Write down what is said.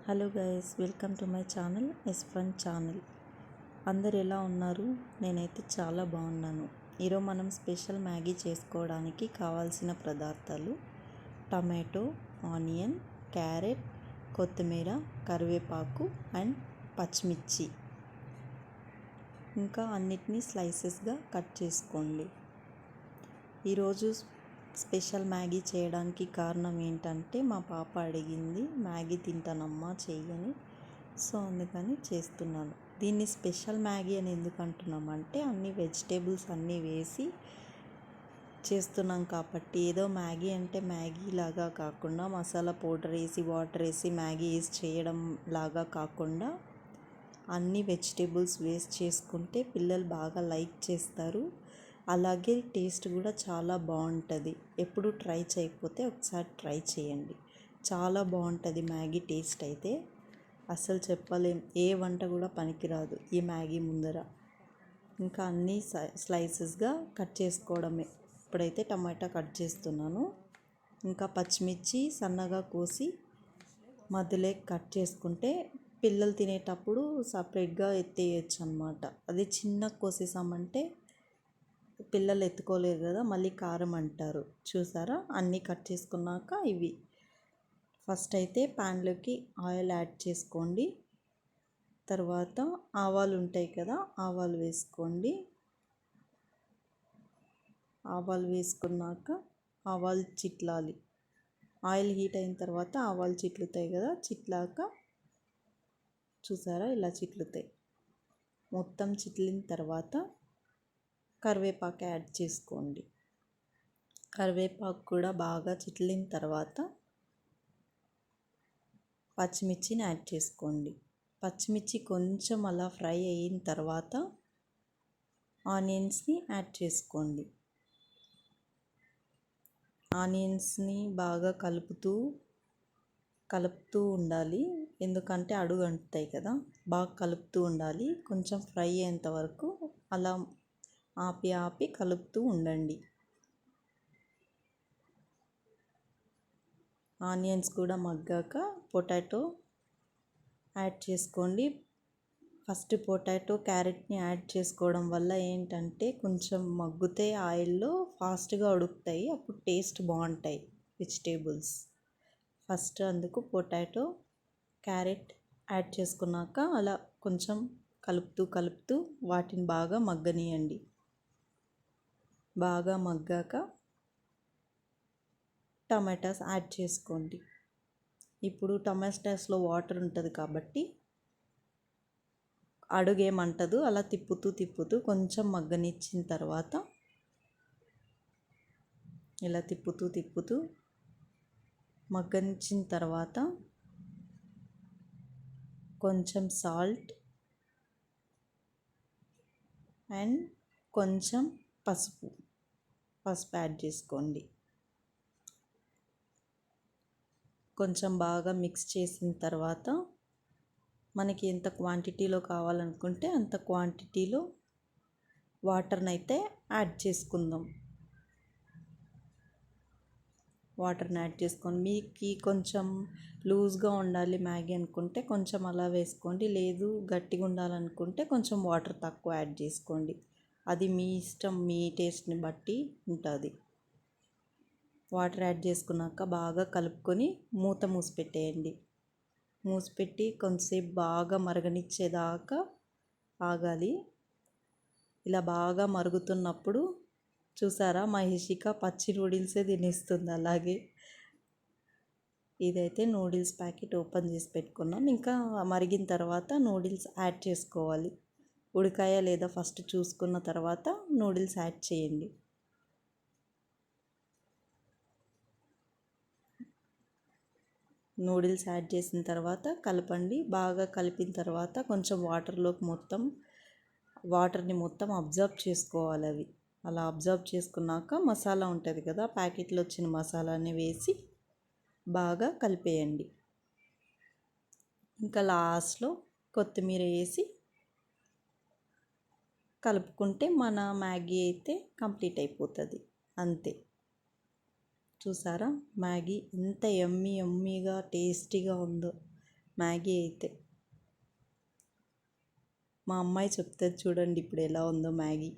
Hello guys, welcome to my channel S one channel. అందరు ఎలా ఉన్నారు? నేనైతే చాలా బాగున్నాను. ఈరోజు మనం స్పెషల్ మ్యాగీ చేసుకోవడానికి కావాల్సిన పదార్థాలు: టమాటో, ఆనియన్, క్యారెట్, కొత్తిమీర, కరివేపాకు అండ్ పచ్చిమిర్చి. ఇంకా అన్నిటినీ స్లైసెస్గా కట్ చేసుకోండి. ఈరోజు స్పెషల్ మ్యాగీ చేయడానికి కారణం ఏంటంటే, మా పాప అడిగింది మ్యాగీ తింటానమ్మా చెయ్యని. సో అందుకని చేస్తున్నాను. దీన్ని స్పెషల్ మ్యాగీ అని ఎందుకు అంటున్నామంటే, అన్ని వెజిటేబుల్స్ అన్నీ వేసి చేస్తున్నాం కాబట్టి. ఏదో మ్యాగీ అంటే మ్యాగీ లాగా కాకుండా, మసాలా పౌడర్ వేసి వాటర్ వేసి మ్యాగీ వేసి చేయడం లాగా కాకుండా, అన్ని వెజిటేబుల్స్ వేస్ట్ చేసుకుంటే పిల్లలు బాగా లైక్ చేస్తారు. అలాగే టేస్ట్ కూడా చాలా బాగుంటుంది. ఎప్పుడు ట్రై చేయకపోతే ఒకసారి ట్రై చేయండి. చాలా బాగుంటుంది మ్యాగీ టేస్ట్ అయితే అస్సలు చెప్పలేం. ఏ వంట కూడా పనికిరాదు ఈ మ్యాగీ ముందర. ఇంకా అన్నీ స్లైసెస్గా కట్ చేసుకోవడమే. ఇప్పుడైతే టమాటా కట్ చేస్తున్నాను. ఇంకా పచ్చిమిర్చి సన్నగా కోసి మధ్యలో కట్ చేసుకుంటే పిల్లలు తినేటప్పుడు సపరేట్గా ఎత్తేయచ్చు అన్నమాట. అది చిన్న కోసేసామంటే పిల్లలు ఎత్తుకోలేరు కదా, మళ్ళీ కారం అంటారు. చూసారా, అన్నీ కట్ చేసుకున్నాక ఇవి ఫస్ట్ అయితే ప్యాన్లోకి ఆయిల్ యాడ్ చేసుకోండి. తర్వాత ఆవాలు ఉంటాయి కదా, ఆవాలు వేసుకోండి. ఆవాలు వేసుకున్నాక ఆవాలు చిట్లాలి. ఆయిల్ హీట్ అయిన తర్వాత ఆవాలు చిట్లుతాయి కదా, చిట్లాక చూసారా ఇలా చిట్లుతాయి. మొత్తం చిట్లిన తర్వాత కరివేపాకు యాడ్ చేసుకోండి. కరివేపాకు కూడా బాగా చిట్లిన తర్వాత పచ్చిమిర్చిని యాడ్ చేసుకోండి. పచ్చిమిర్చి కొంచెం అలా ఫ్రై అయిన తర్వాత ఆనియన్స్ని యాడ్ చేసుకోండి. ఆనియన్స్ని బాగా కలుపుతూ ఉండాలి. ఎందుకంటే అడుగు అంటుతాయి కదా, బాగా కలుపుతూ ఉండాలి. కొంచెం ఫ్రై అయ్యేంత వరకు అలా ఆపి కలుపుతూ ఉండండి. ఆనియన్స్ కూడా మగ్గాక పొటాటో యాడ్ చేసుకోండి. ఫస్ట్ పొటాటో క్యారెట్ని యాడ్ చేసుకోవడం వల్ల ఏంటంటే, కొంచెం మగ్గుతే ఆయిల్లో ఫాస్ట్గా ఉడుకుతాయి. అప్పుడు టేస్ట్ బాగుంటాయి వెజిటేబుల్స్. ఫస్ట్ అందుకు పొటాటో క్యారెట్ యాడ్ చేసుకున్నాక అలా కొంచెం కలుపుతూ వాటిని బాగా మగ్గనియండి. బాగా మగ్గాక టమాటాస్ యాడ్ చేసుకోండి. ఇప్పుడు టమాటాస్లో వాటర్ ఉంటుంది కాబట్టి అడుగేమంటదు. అలా తిప్పుతూ కొంచెం మగ్గనిచ్చిన తర్వాత ఇలా తిప్పుతూ మగ్గనిచ్చిన తర్వాత కొంచెం సాల్ట్ అండ్ కొంచెం పసుపు యాడ్ చేసుకోండి. కొంచెం బాగా మిక్స్ చేసిన తర్వాత మనకి ఎంత క్వాంటిటీలో కావాలనుకుంటే అంత క్వాంటిటీలో వాటర్ని అయితే యాడ్ చేసుకుందాం. వాటర్ని యాడ్ చేసుకోండి. మీకు కొంచెం లూజ్గా ఉండాలి మ్యాగీ అనుకుంటే కొంచెం అలా వేసుకోండి. లేదు గట్టిగా ఉండాలనుకుంటే కొంచెం వాటర్ తక్కువ యాడ్ చేసుకోండి. అది మీ ఇష్టం, మీ టేస్ట్ని బట్టి ఉంటుంది. వాటర్ యాడ్ చేసుకున్నాక బాగా కలుపుకొని మూసి పెట్టేయండి. మూసిపెట్టి కొంతసేపు బాగా మరగనిచ్చేదాకా ఆగాలి. ఇలా బాగా మరుగుతున్నప్పుడు చూసారా, మహేషిక పచ్చి నూడిల్సే తినేస్తుంది. అలాగే ఇదైతే నూడిల్స్ ప్యాకెట్ ఓపెన్ చేసి పెట్టుకున్నాం. ఇంకా మరిగిన తర్వాత నూడిల్స్ యాడ్ చేసుకోవాలి. ఉడికాయా లేదా ఫస్ట్ చూసుకున్న తర్వాత నూడిల్స్ యాడ్ చేయండి. నూడిల్స్ యాడ్ చేసిన తర్వాత కలపండి. బాగా కలిపిన తర్వాత కొంచెం వాటర్ని మొత్తం అబ్జర్వ్ చేసుకోవాలి. అవి అలా అబ్జర్వ్ చేసుకున్నాక మసాలా ఉంటుంది కదా, ప్యాకెట్లో వచ్చిన మసాలాని వేసి బాగా కలిపేయండి. ఇంకా లాస్ట్లో కొత్తిమీర వేసి కలుపుకుంటే మన మ్యాగీ అయితే కంప్లీట్ అయిపోతుంది. అంతే. చూసారా మ్యాగీ ఎంత యమ్మీగా టేస్టీగా ఉందో. మ్యాగీ అయితే మా అమ్మాయి చెప్తుంది చూడండి ఇప్పుడు ఎలా ఉందో మ్యాగీ.